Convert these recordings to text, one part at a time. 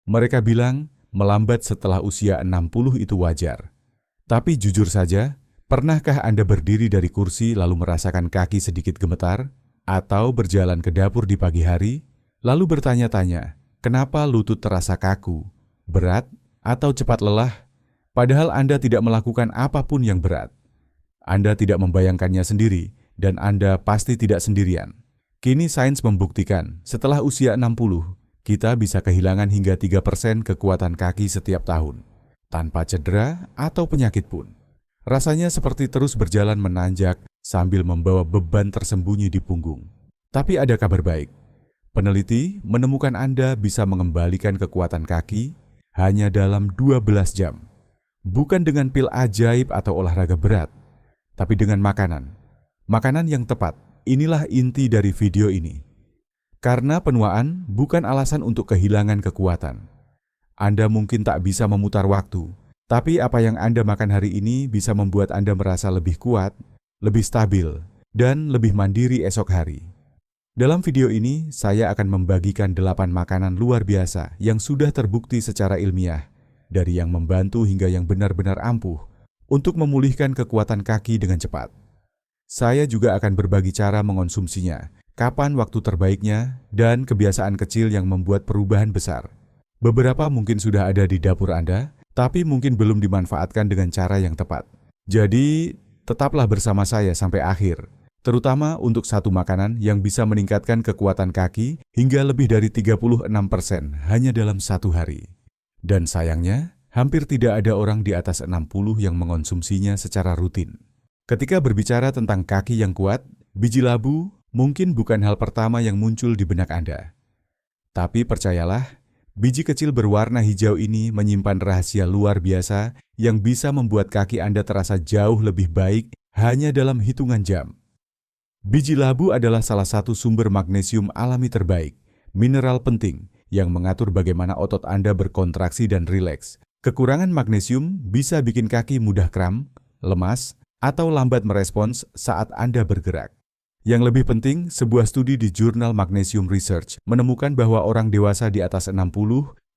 Mereka bilang melambat setelah usia 60 itu wajar. Tapi jujur saja, pernahkah Anda berdiri dari kursi lalu merasakan kaki sedikit gemetar? Atau berjalan ke dapur di pagi hari, lalu bertanya-tanya, kenapa lutut terasa kaku, berat, atau cepat lelah? Padahal Anda tidak melakukan apapun yang berat. Anda tidak membayangkannya sendiri, dan Anda pasti tidak sendirian. Kini sains membuktikan, setelah usia 60, kita bisa kehilangan hingga 3% kekuatan kaki setiap tahun, tanpa cedera atau penyakit pun. Rasanya seperti terus berjalan menanjak sambil membawa beban tersembunyi di punggung. Tapi ada kabar baik. Peneliti menemukan Anda bisa mengembalikan kekuatan kaki hanya dalam 12 jam. Bukan dengan pil ajaib atau olahraga berat, tapi dengan makanan. Makanan yang tepat, inilah inti dari video ini. Karena penuaan bukan alasan untuk kehilangan kekuatan. Anda mungkin tak bisa memutar waktu, tapi apa yang Anda makan hari ini bisa membuat Anda merasa lebih kuat, lebih stabil, dan lebih mandiri esok hari. Dalam video ini, saya akan membagikan 8 makanan luar biasa yang sudah terbukti secara ilmiah, dari yang membantu hingga yang benar-benar ampuh, untuk memulihkan kekuatan kaki dengan cepat. Saya juga akan berbagi cara mengonsumsinya, kapan waktu terbaiknya, dan kebiasaan kecil yang membuat perubahan besar. Beberapa mungkin sudah ada di dapur Anda, tapi mungkin belum dimanfaatkan dengan cara yang tepat. Jadi, tetaplah bersama saya sampai akhir, terutama untuk satu makanan yang bisa meningkatkan kekuatan kaki hingga lebih dari 36% hanya dalam satu hari. Dan sayangnya, hampir tidak ada orang di atas 60 yang mengonsumsinya secara rutin. Ketika berbicara tentang kaki yang kuat, biji labu mungkin bukan hal pertama yang muncul di benak Anda. Tapi percayalah, biji kecil berwarna hijau ini menyimpan rahasia luar biasa yang bisa membuat kaki Anda terasa jauh lebih baik hanya dalam hitungan jam. Biji labu adalah salah satu sumber magnesium alami terbaik, mineral penting yang mengatur bagaimana otot Anda berkontraksi dan rileks. Kekurangan magnesium bisa bikin kaki mudah kram, lemas, atau lambat merespons saat Anda bergerak. Yang lebih penting, sebuah studi di jurnal Magnesium Research menemukan bahwa orang dewasa di atas 60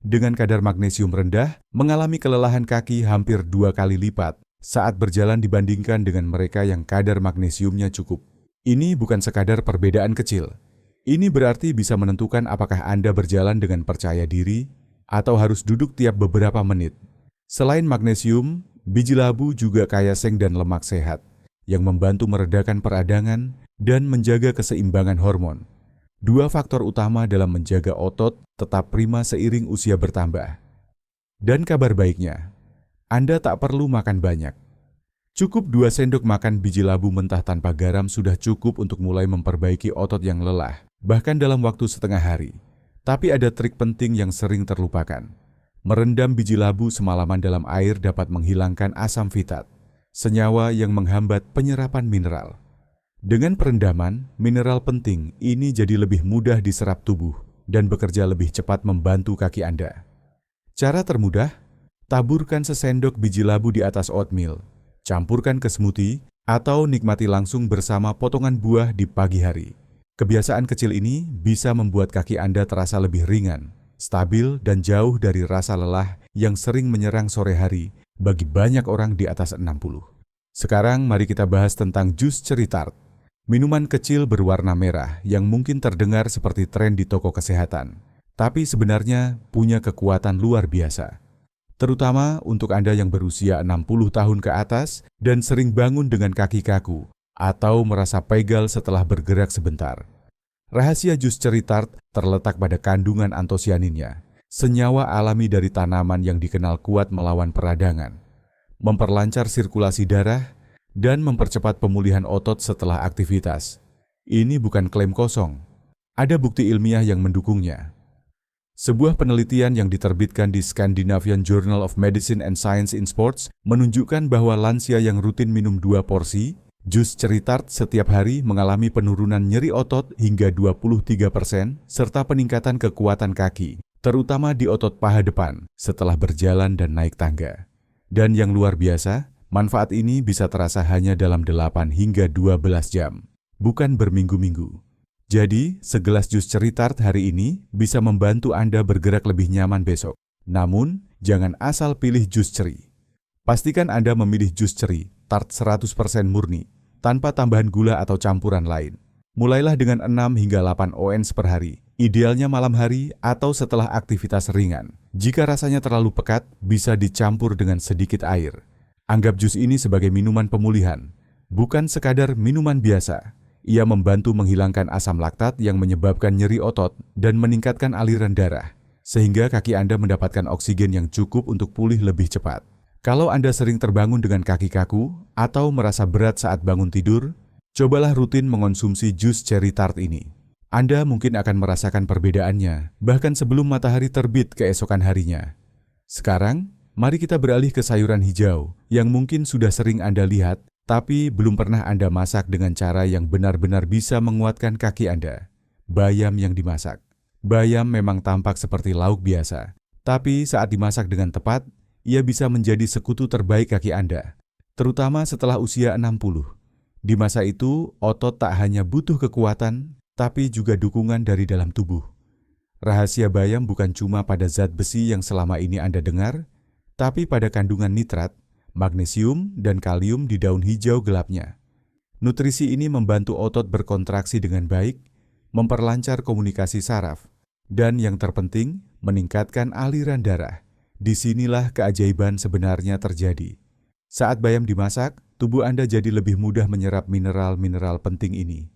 dengan kadar magnesium rendah mengalami kelelahan kaki hampir 2 kali lipat saat berjalan dibandingkan dengan mereka yang kadar magnesiumnya cukup. Ini bukan sekadar perbedaan kecil. Ini berarti bisa menentukan apakah Anda berjalan dengan percaya diri atau harus duduk tiap beberapa menit. Selain magnesium, biji labu juga kaya seng dan lemak sehat yang membantu meredakan peradangan dan menjaga keseimbangan hormon. Dua faktor utama dalam menjaga otot tetap prima seiring usia bertambah. Dan kabar baiknya, Anda tak perlu makan banyak. Cukup 2 sendok makan biji labu mentah tanpa garam sudah cukup untuk mulai memperbaiki otot yang lelah, bahkan dalam waktu setengah hari. Tapi ada trik penting yang sering terlupakan. Merendam biji labu semalaman dalam air dapat menghilangkan asam fitat, senyawa yang menghambat penyerapan mineral. Dengan perendaman, mineral penting ini jadi lebih mudah diserap tubuh dan bekerja lebih cepat membantu kaki Anda. Cara termudah, taburkan sesendok biji labu di atas oatmeal, campurkan ke smoothie, atau nikmati langsung bersama potongan buah di pagi hari. Kebiasaan kecil ini bisa membuat kaki Anda terasa lebih ringan, stabil, dan jauh dari rasa lelah yang sering menyerang sore hari bagi banyak orang di atas 60. Sekarang mari kita bahas tentang jus ceri tart. Minuman kecil berwarna merah yang mungkin terdengar seperti tren di toko kesehatan, tapi sebenarnya punya kekuatan luar biasa. Terutama untuk Anda yang berusia 60 tahun ke atas dan sering bangun dengan kaki kaku atau merasa pegal setelah bergerak sebentar. Rahasia jus ceri tart terletak pada kandungan antosianinnya, senyawa alami dari tanaman yang dikenal kuat melawan peradangan, memperlancar sirkulasi darah, dan mempercepat pemulihan otot setelah aktivitas. Ini bukan klaim kosong. Ada bukti ilmiah yang mendukungnya. Sebuah penelitian yang diterbitkan di Scandinavian Journal of Medicine and Science in Sports menunjukkan bahwa lansia yang rutin minum 2 porsi jus ceri tart setiap hari mengalami penurunan nyeri otot hingga 23% serta peningkatan kekuatan kaki, terutama di otot paha depan setelah berjalan dan naik tangga. Dan yang luar biasa, manfaat ini bisa terasa hanya dalam 8 hingga 12 jam, bukan berminggu-minggu. Jadi, segelas jus ceri tart hari ini bisa membantu Anda bergerak lebih nyaman besok. Namun, jangan asal pilih jus ceri. Pastikan Anda memilih jus ceri tart 100% murni, tanpa tambahan gula atau campuran lain. Mulailah dengan 6 hingga 8 oz per hari, idealnya malam hari atau setelah aktivitas ringan. Jika rasanya terlalu pekat, bisa dicampur dengan sedikit air. Anggap jus ini sebagai minuman pemulihan, bukan sekadar minuman biasa. Ia membantu menghilangkan asam laktat yang menyebabkan nyeri otot dan meningkatkan aliran darah, sehingga kaki Anda mendapatkan oksigen yang cukup untuk pulih lebih cepat. Kalau Anda sering terbangun dengan kaki kaku atau merasa berat saat bangun tidur, cobalah rutin mengonsumsi jus ceri tart ini. Anda mungkin akan merasakan perbedaannya, bahkan sebelum matahari terbit keesokan harinya. Sekarang, mari kita beralih ke sayuran hijau yang mungkin sudah sering Anda lihat, tapi belum pernah Anda masak dengan cara yang benar-benar bisa menguatkan kaki Anda. Bayam yang dimasak. Bayam memang tampak seperti lauk biasa, tapi saat dimasak dengan tepat, ia bisa menjadi sekutu terbaik kaki Anda, terutama setelah usia 60. Di masa itu, otot tak hanya butuh kekuatan, tapi juga dukungan dari dalam tubuh. Rahasia bayam bukan cuma pada zat besi yang selama ini Anda dengar, tapi pada kandungan nitrat, magnesium, dan kalium di daun hijau gelapnya. Nutrisi ini membantu otot berkontraksi dengan baik, memperlancar komunikasi saraf, dan yang terpenting, meningkatkan aliran darah. Disinilah keajaiban sebenarnya terjadi. Saat bayam dimasak, tubuh Anda jadi lebih mudah menyerap mineral-mineral penting ini.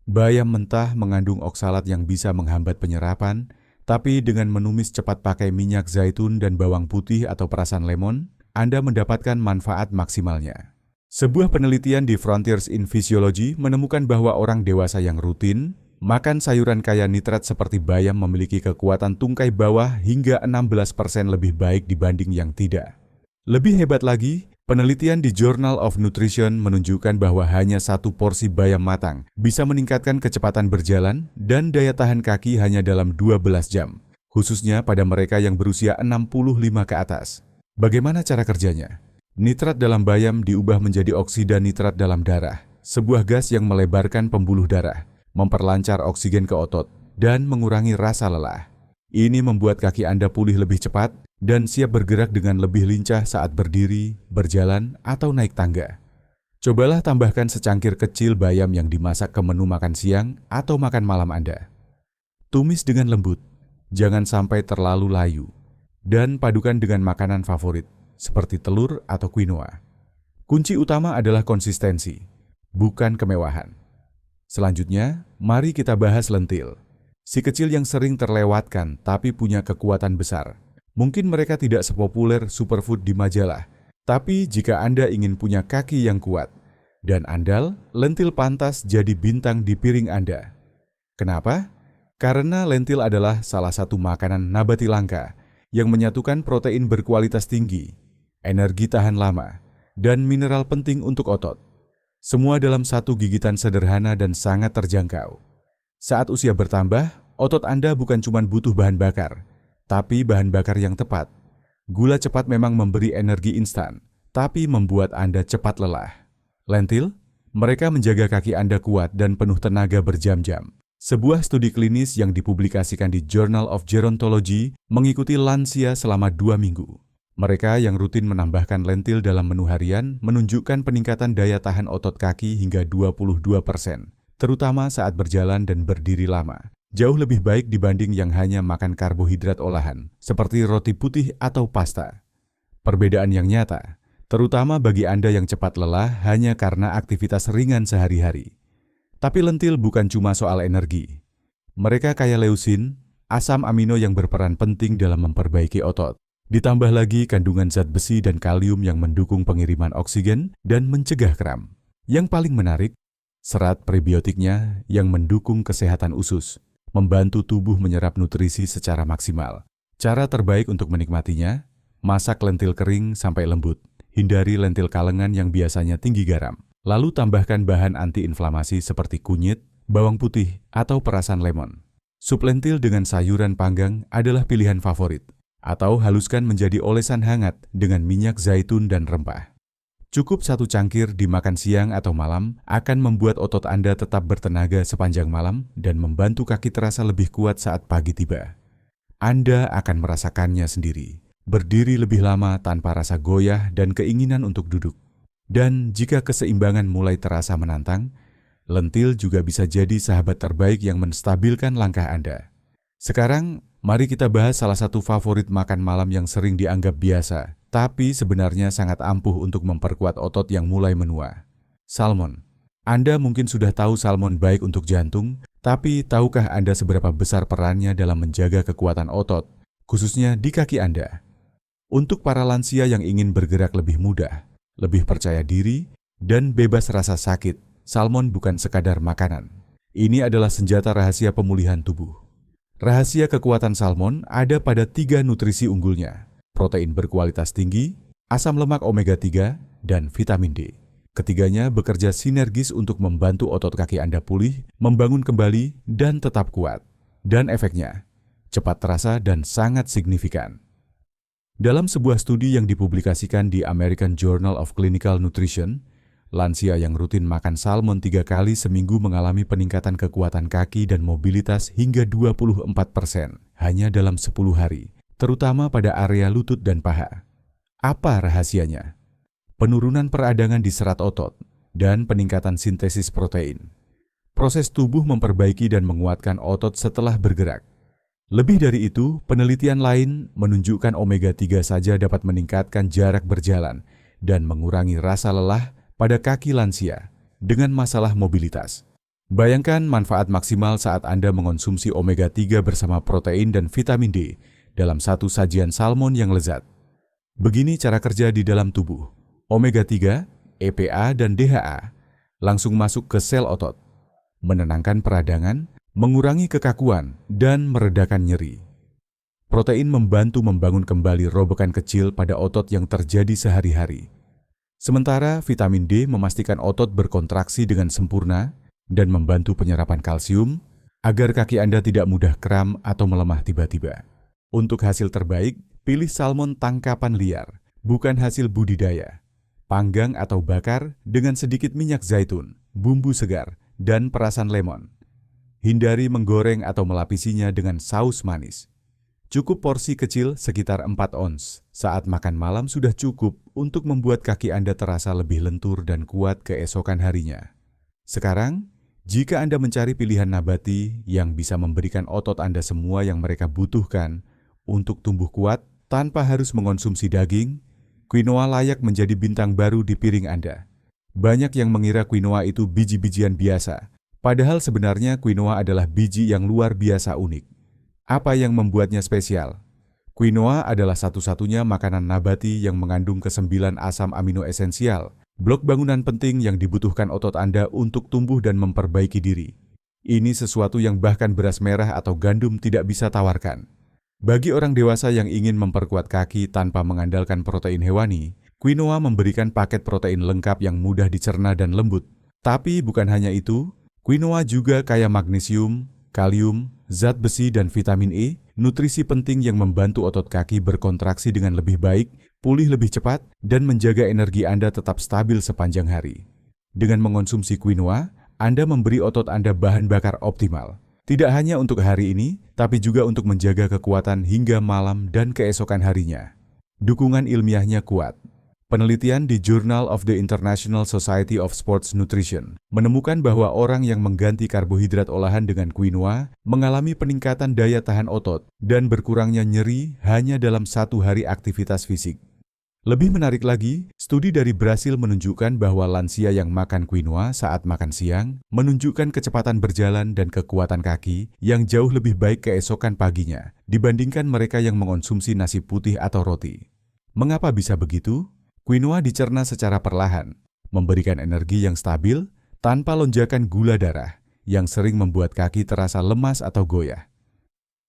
Bayam mentah mengandung oksalat yang bisa menghambat penyerapan, tapi dengan menumis cepat pakai minyak zaitun dan bawang putih atau perasan lemon, Anda mendapatkan manfaat maksimalnya. Sebuah penelitian di Frontiers in Physiology menemukan bahwa orang dewasa yang rutin makan sayuran kaya nitrat seperti bayam memiliki kekuatan tungkai bawah hingga 16% lebih baik dibanding yang tidak. Lebih hebat lagi, penelitian di Journal of Nutrition menunjukkan bahwa hanya 1 porsi bayam matang bisa meningkatkan kecepatan berjalan dan daya tahan kaki hanya dalam 12 jam, khususnya pada mereka yang berusia 65 ke atas. Bagaimana cara kerjanya? Nitrat dalam bayam diubah menjadi oksida nitrat dalam darah, sebuah gas yang melebarkan pembuluh darah, memperlancar oksigen ke otot, dan mengurangi rasa lelah. Ini membuat kaki Anda pulih lebih cepat dan siap bergerak dengan lebih lincah saat berdiri, berjalan, atau naik tangga. Cobalah tambahkan secangkir kecil bayam yang dimasak ke menu makan siang atau makan malam Anda. Tumis dengan lembut, jangan sampai terlalu layu, dan padukan dengan makanan favorit, seperti telur atau quinoa. Kunci utama adalah konsistensi, bukan kemewahan. Selanjutnya, mari kita bahas lentil. Si kecil yang sering terlewatkan tapi punya kekuatan besar. Mungkin mereka tidak sepopuler superfood di majalah, tapi jika Anda ingin punya kaki yang kuat dan andal, lentil pantas jadi bintang di piring Anda. Kenapa? Karena lentil adalah salah satu makanan nabati langka yang menyatukan protein berkualitas tinggi, energi tahan lama, dan mineral penting untuk otot. Semua dalam satu gigitan sederhana dan sangat terjangkau. Saat usia bertambah, otot Anda bukan cuma butuh bahan bakar, tapi bahan bakar yang tepat. Gula cepat memang memberi energi instan, tapi membuat Anda cepat lelah. Lentil, mereka menjaga kaki Anda kuat dan penuh tenaga berjam-jam. Sebuah studi klinis yang dipublikasikan di Journal of Gerontology mengikuti lansia selama 2 minggu. Mereka yang rutin menambahkan lentil dalam menu harian menunjukkan peningkatan daya tahan otot kaki hingga 22%. Terutama saat berjalan dan berdiri lama, jauh lebih baik dibanding yang hanya makan karbohidrat olahan, seperti roti putih atau pasta. Perbedaan yang nyata, terutama bagi Anda yang cepat lelah hanya karena aktivitas ringan sehari-hari. Tapi lentil bukan cuma soal energi. Mereka kaya leusin, asam amino yang berperan penting dalam memperbaiki otot. Ditambah lagi kandungan zat besi dan kalium yang mendukung pengiriman oksigen dan mencegah kram. Yang paling menarik, serat prebiotiknya yang mendukung kesehatan usus, membantu tubuh menyerap nutrisi secara maksimal. Cara terbaik untuk menikmatinya, masak lentil kering sampai lembut. Hindari lentil kalengan yang biasanya tinggi garam. Lalu tambahkan bahan antiinflamasi seperti kunyit, bawang putih, atau perasan lemon. Sup lentil dengan sayuran panggang adalah pilihan favorit. Atau haluskan menjadi olesan hangat dengan minyak zaitun dan rempah. Cukup satu cangkir dimakan siang atau malam akan membuat otot Anda tetap bertenaga sepanjang malam dan membantu kaki terasa lebih kuat saat pagi tiba. Anda akan merasakannya sendiri, berdiri lebih lama tanpa rasa goyah dan keinginan untuk duduk. Dan jika keseimbangan mulai terasa menantang, lentil juga bisa jadi sahabat terbaik yang menstabilkan langkah Anda. Sekarang, mari kita bahas salah satu favorit makan malam yang sering dianggap biasa, tapi sebenarnya sangat ampuh untuk memperkuat otot yang mulai menua. Salmon. Anda mungkin sudah tahu salmon baik untuk jantung, tapi tahukah Anda seberapa besar perannya dalam menjaga kekuatan otot, khususnya di kaki Anda? Untuk para lansia yang ingin bergerak lebih mudah, lebih percaya diri, dan bebas rasa sakit, salmon bukan sekadar makanan. Ini adalah senjata rahasia pemulihan tubuh. Rahasia kekuatan salmon ada pada 3 nutrisi unggulnya: protein berkualitas tinggi, asam lemak omega-3, dan vitamin D. Ketiganya bekerja sinergis untuk membantu otot kaki Anda pulih, membangun kembali, dan tetap kuat. Dan efeknya cepat terasa dan sangat signifikan. Dalam sebuah studi yang dipublikasikan di American Journal of Clinical Nutrition, lansia yang rutin makan salmon 3 kali seminggu mengalami peningkatan kekuatan kaki dan mobilitas hingga 24% hanya dalam 10 hari, terutama pada area lutut dan paha. Apa rahasianya? Penurunan peradangan di serat otot dan peningkatan sintesis protein. Proses tubuh memperbaiki dan menguatkan otot setelah bergerak. Lebih dari itu, penelitian lain menunjukkan omega-3 saja dapat meningkatkan jarak berjalan dan mengurangi rasa lelah pada kaki lansia dengan masalah mobilitas. Bayangkan manfaat maksimal saat Anda mengonsumsi omega-3 bersama protein dan vitamin D dalam satu sajian salmon yang lezat. Begini cara kerja di dalam tubuh. Omega-3, EPA, dan DHA langsung masuk ke sel otot, menenangkan peradangan, mengurangi kekakuan, dan meredakan nyeri. Protein membantu membangun kembali robekan kecil pada otot yang terjadi sehari-hari. Sementara vitamin D memastikan otot berkontraksi dengan sempurna dan membantu penyerapan kalsium agar kaki Anda tidak mudah kram atau melemah tiba-tiba. Untuk hasil terbaik, pilih salmon tangkapan liar, bukan hasil budidaya. Panggang atau bakar dengan sedikit minyak zaitun, bumbu segar, dan perasan lemon. Hindari menggoreng atau melapisinya dengan saus manis. Cukup porsi kecil sekitar 4 ons. Saat makan malam sudah cukup untuk membuat kaki Anda terasa lebih lentur dan kuat keesokan harinya. Sekarang, jika Anda mencari pilihan nabati yang bisa memberikan otot Anda semua yang mereka butuhkan untuk tumbuh kuat tanpa harus mengonsumsi daging, quinoa layak menjadi bintang baru di piring Anda. Banyak yang mengira quinoa itu biji-bijian biasa, padahal sebenarnya quinoa adalah biji yang luar biasa unik. Apa yang membuatnya spesial? Quinoa adalah satu-satunya makanan nabati yang mengandung ke-9 asam amino esensial, blok bangunan penting yang dibutuhkan otot Anda untuk tumbuh dan memperbaiki diri. Ini sesuatu yang bahkan beras merah atau gandum tidak bisa tawarkan. Bagi orang dewasa yang ingin memperkuat kaki tanpa mengandalkan protein hewani, quinoa memberikan paket protein lengkap yang mudah dicerna dan lembut. Tapi bukan hanya itu, quinoa juga kaya magnesium, kalium, zat besi dan vitamin E, nutrisi penting yang membantu otot kaki berkontraksi dengan lebih baik, pulih lebih cepat, dan menjaga energi Anda tetap stabil sepanjang hari. Dengan mengonsumsi quinoa, Anda memberi otot Anda bahan bakar optimal. Tidak hanya untuk hari ini, tapi juga untuk menjaga kekuatan hingga malam dan keesokan harinya. Dukungan ilmiahnya kuat. Penelitian di Journal of the International Society of Sports Nutrition menemukan bahwa orang yang mengganti karbohidrat olahan dengan quinoa mengalami peningkatan daya tahan otot dan berkurangnya nyeri hanya dalam 1 hari aktivitas fisik. Lebih menarik lagi, studi dari Brasil menunjukkan bahwa lansia yang makan quinoa saat makan siang menunjukkan kecepatan berjalan dan kekuatan kaki yang jauh lebih baik keesokan paginya dibandingkan mereka yang mengonsumsi nasi putih atau roti. Mengapa bisa begitu? Quinoa dicerna secara perlahan, memberikan energi yang stabil tanpa lonjakan gula darah yang sering membuat kaki terasa lemas atau goyah.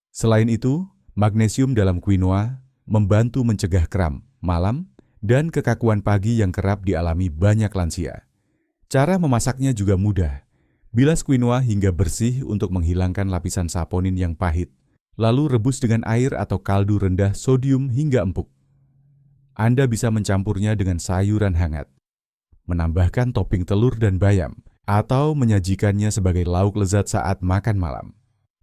Selain itu, magnesium dalam quinoa membantu mencegah kram malam dan kekakuan pagi yang kerap dialami banyak lansia. Cara memasaknya juga mudah. Bilas quinoa hingga bersih untuk menghilangkan lapisan saponin yang pahit, lalu rebus dengan air atau kaldu rendah sodium hingga empuk. Anda bisa mencampurnya dengan sayuran hangat, menambahkan topping telur dan bayam, atau menyajikannya sebagai lauk lezat saat makan malam.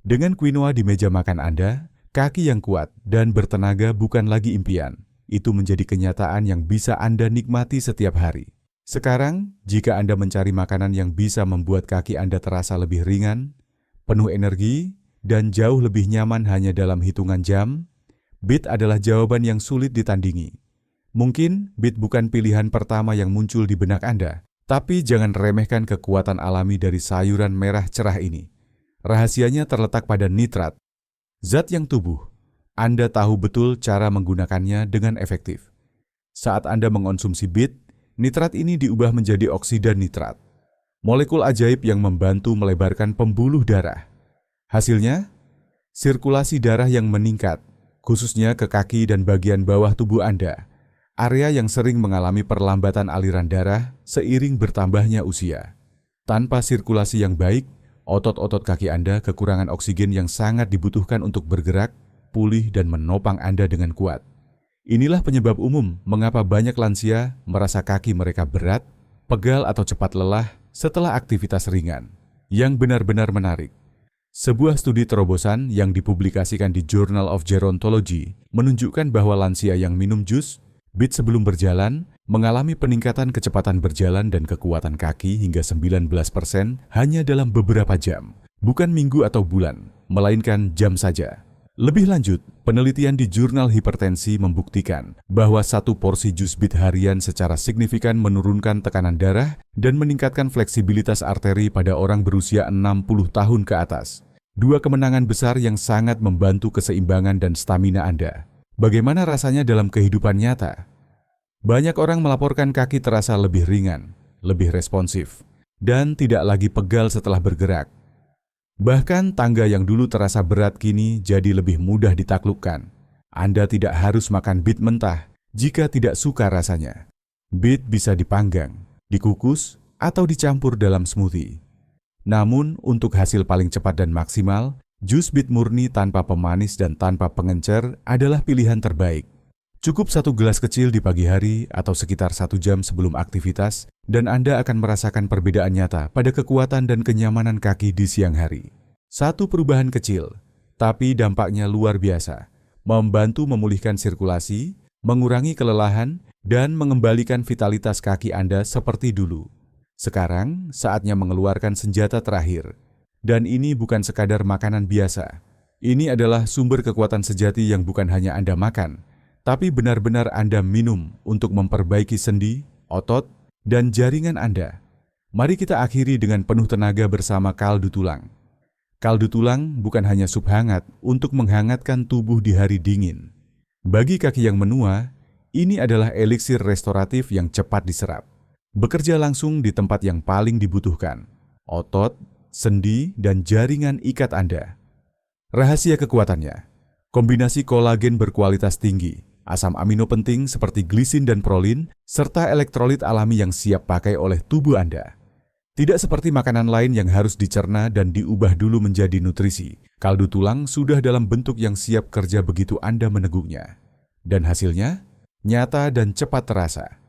Dengan quinoa di meja makan Anda, kaki yang kuat dan bertenaga bukan lagi impian. Itu menjadi kenyataan yang bisa Anda nikmati setiap hari. Sekarang, jika Anda mencari makanan yang bisa membuat kaki Anda terasa lebih ringan, penuh energi, dan jauh lebih nyaman hanya dalam hitungan jam, Beet adalah jawaban yang sulit ditandingi. Mungkin Beet bukan pilihan pertama yang muncul di benak Anda, tapi jangan remehkan kekuatan alami dari sayuran merah cerah ini. Rahasianya terletak pada nitrat, zat yang tubuh Anda tahu betul cara menggunakannya dengan efektif. Saat Anda mengonsumsi beet, nitrat ini diubah menjadi oksida nitrat, molekul ajaib yang membantu melebarkan pembuluh darah. Hasilnya, sirkulasi darah yang meningkat, khususnya ke kaki dan bagian bawah tubuh Anda, area yang sering mengalami perlambatan aliran darah seiring bertambahnya usia. Tanpa sirkulasi yang baik, otot-otot kaki Anda kekurangan oksigen yang sangat dibutuhkan untuk bergerak, pulih, dan menopang Anda dengan kuat. Inilah penyebab umum mengapa banyak lansia merasa kaki mereka berat, pegal, atau cepat lelah setelah aktivitas ringan. Yang benar-benar menarik, sebuah studi terobosan yang dipublikasikan di Journal of Gerontology menunjukkan bahwa lansia yang minum jus beet sebelum berjalan mengalami peningkatan kecepatan berjalan dan kekuatan kaki hingga 19% hanya dalam beberapa jam, bukan minggu atau bulan, melainkan jam saja. Lebih lanjut, penelitian di jurnal hipertensi membuktikan bahwa satu porsi jus beet harian secara signifikan menurunkan tekanan darah dan meningkatkan fleksibilitas arteri pada orang berusia 60 tahun ke atas. Dua kemenangan besar yang sangat membantu keseimbangan dan stamina Anda. Bagaimana rasanya dalam kehidupan nyata? Banyak orang melaporkan kaki terasa lebih ringan, lebih responsif, dan tidak lagi pegal setelah bergerak. Bahkan tangga yang dulu terasa berat kini jadi lebih mudah ditaklukkan. Anda tidak harus makan beet mentah jika tidak suka rasanya. Beet bisa dipanggang, dikukus, atau dicampur dalam smoothie. Namun, untuk hasil paling cepat dan maksimal, jus beet murni tanpa pemanis dan tanpa pengencer adalah pilihan terbaik. Cukup 1 gelas kecil di pagi hari atau sekitar 1 jam sebelum aktivitas, dan Anda akan merasakan perbedaan nyata pada kekuatan dan kenyamanan kaki di siang hari. Satu perubahan kecil, tapi dampaknya luar biasa, membantu memulihkan sirkulasi, mengurangi kelelahan, dan mengembalikan vitalitas kaki Anda seperti dulu. Sekarang, saatnya mengeluarkan senjata terakhir. Dan ini bukan sekadar makanan biasa. Ini adalah sumber kekuatan sejati yang bukan hanya Anda makan, tapi benar-benar Anda minum untuk memperbaiki sendi, otot, dan jaringan Anda. Mari kita akhiri dengan penuh tenaga bersama kaldu tulang. Kaldu tulang bukan hanya sup hangat untuk menghangatkan tubuh di hari dingin. Bagi kaki yang menua, ini adalah eliksir restoratif yang cepat diserap. Bekerja langsung di tempat yang paling dibutuhkan, otot, sendi, dan jaringan ikat Anda. Rahasia kekuatannya, kombinasi kolagen berkualitas tinggi, asam amino penting seperti glisin dan prolin, serta elektrolit alami yang siap pakai oleh tubuh Anda. Tidak seperti makanan lain yang harus dicerna dan diubah dulu menjadi nutrisi, kaldu tulang sudah dalam bentuk yang siap kerja begitu Anda meneguknya. Dan hasilnya, nyata dan cepat terasa.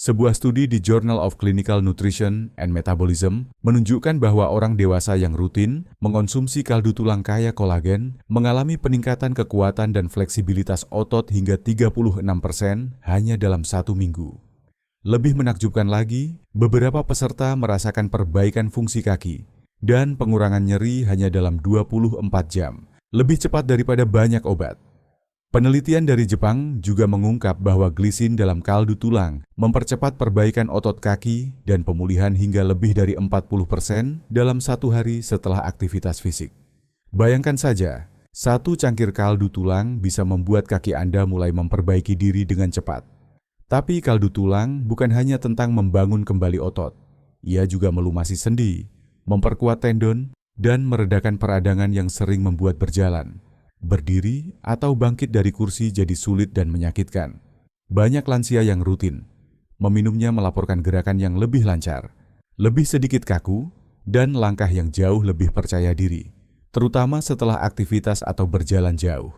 Sebuah studi di Journal of Clinical Nutrition and Metabolism menunjukkan bahwa orang dewasa yang rutin mengonsumsi kaldu tulang kaya kolagen mengalami peningkatan kekuatan dan fleksibilitas otot hingga 36% hanya dalam 1 minggu. Lebih menakjubkan lagi, beberapa peserta merasakan perbaikan fungsi kaki dan pengurangan nyeri hanya dalam 24 jam, lebih cepat daripada banyak obat. Penelitian dari Jepang juga mengungkap bahwa glisin dalam kaldu tulang mempercepat perbaikan otot kaki dan pemulihan hingga lebih dari 40% dalam 1 hari setelah aktivitas fisik. Bayangkan saja, 1 cangkir kaldu tulang bisa membuat kaki Anda mulai memperbaiki diri dengan cepat. Tapi kaldu tulang bukan hanya tentang membangun kembali otot. Ia juga melumasi sendi, memperkuat tendon, dan meredakan peradangan yang sering membuat berjalan, berdiri, atau bangkit dari kursi jadi sulit dan menyakitkan. Banyak lansia yang rutin meminumnya melaporkan gerakan yang lebih lancar, lebih sedikit kaku, dan langkah yang jauh lebih percaya diri, terutama setelah aktivitas atau berjalan jauh.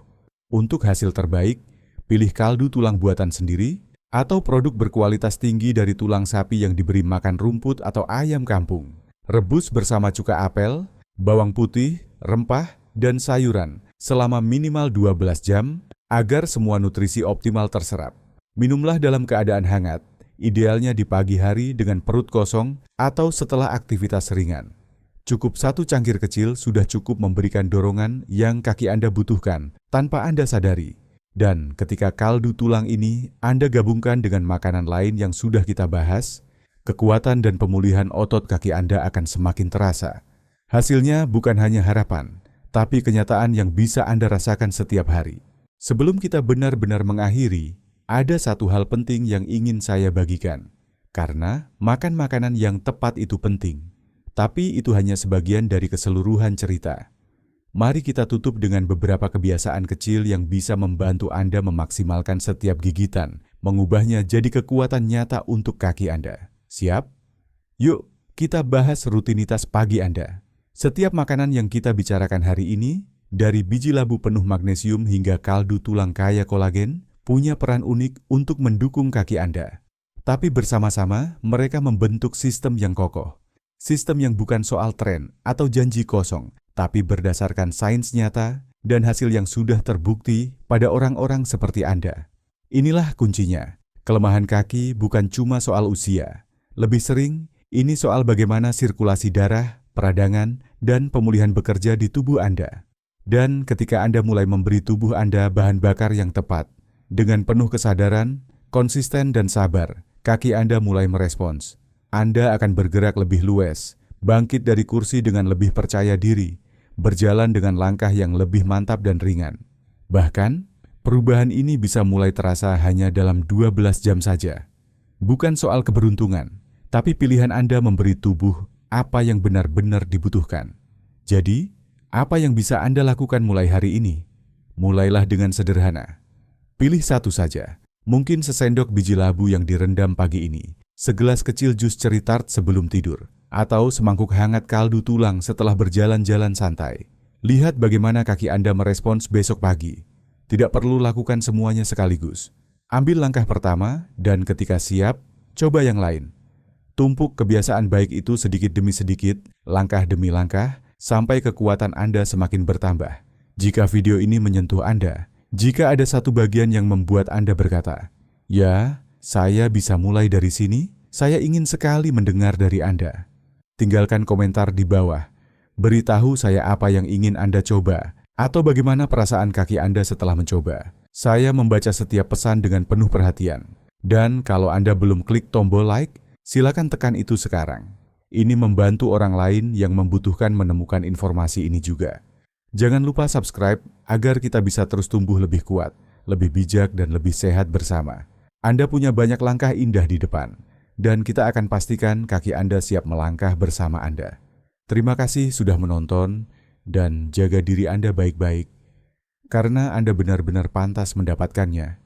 Untuk hasil terbaik, pilih kaldu tulang buatan sendiri atau produk berkualitas tinggi dari tulang sapi yang diberi makan rumput atau ayam kampung. Rebus bersama cuka apel, bawang putih, rempah, dan sayuran selama minimal 12 jam agar semua nutrisi optimal terserap. Minumlah dalam keadaan hangat, idealnya di pagi hari dengan perut kosong atau setelah aktivitas ringan. Cukup 1 cangkir kecil sudah cukup memberikan dorongan yang kaki Anda butuhkan tanpa Anda sadari. Dan ketika kaldu tulang ini Anda gabungkan dengan makanan lain yang sudah kita bahas, kekuatan dan pemulihan otot kaki Anda akan semakin terasa. Hasilnya bukan hanya harapan, tapi kenyataan yang bisa Anda rasakan setiap hari. Sebelum kita benar-benar mengakhiri, ada satu hal penting yang ingin saya bagikan. Karena makan makanan yang tepat itu penting. Tapi itu hanya sebagian dari keseluruhan cerita. Mari kita tutup dengan beberapa kebiasaan kecil yang bisa membantu Anda memaksimalkan setiap gigitan, mengubahnya jadi kekuatan nyata untuk kaki Anda. Siap? Yuk, kita bahas rutinitas pagi Anda. Setiap makanan yang kita bicarakan hari ini, dari biji labu penuh magnesium hingga kaldu tulang kaya kolagen, punya peran unik untuk mendukung kaki Anda. Tapi bersama-sama, mereka membentuk sistem yang kokoh. Sistem yang bukan soal tren atau janji kosong, tapi berdasarkan sains nyata dan hasil yang sudah terbukti pada orang-orang seperti Anda. Inilah kuncinya. Kelemahan kaki bukan cuma soal usia. Lebih sering, ini soal bagaimana sirkulasi darah, peradangan, dan pemulihan bekerja di tubuh Anda. Dan ketika Anda mulai memberi tubuh Anda bahan bakar yang tepat, dengan penuh kesadaran, konsisten, dan sabar, kaki Anda mulai merespons. Anda akan bergerak lebih luas, bangkit dari kursi dengan lebih percaya diri, berjalan dengan langkah yang lebih mantap dan ringan. Bahkan, perubahan ini bisa mulai terasa hanya dalam 12 jam saja. Bukan soal keberuntungan, tapi pilihan Anda memberi tubuh apa yang benar-benar dibutuhkan. Jadi, apa yang bisa Anda lakukan mulai hari ini? Mulailah dengan sederhana. Pilih satu saja, mungkin sesendok biji labu yang direndam pagi ini, segelas kecil jus ceri tart sebelum tidur, atau semangkuk hangat kaldu tulang setelah berjalan-jalan santai. Lihat bagaimana kaki Anda merespons besok pagi. Tidak perlu lakukan semuanya sekaligus. Ambil langkah pertama, dan ketika siap, coba yang lain. Tumpuk kebiasaan baik itu sedikit demi sedikit, langkah demi langkah, sampai kekuatan Anda semakin bertambah. Jika video ini menyentuh Anda, jika ada satu bagian yang membuat Anda berkata, "Ya, saya bisa mulai dari sini, saya ingin sekali mendengar dari Anda." Tinggalkan komentar di bawah. Beritahu saya apa yang ingin Anda coba, atau bagaimana perasaan kaki Anda setelah mencoba. Saya membaca setiap pesan dengan penuh perhatian. Dan kalau Anda belum klik tombol like, silakan tekan itu sekarang. Ini membantu orang lain yang membutuhkan menemukan informasi ini juga. Jangan lupa subscribe agar kita bisa terus tumbuh lebih kuat, lebih bijak, dan lebih sehat bersama. Anda punya banyak langkah indah di depan, dan kita akan pastikan kaki Anda siap melangkah bersama Anda. Terima kasih sudah menonton, dan jaga diri Anda baik-baik, karena Anda benar-benar pantas mendapatkannya.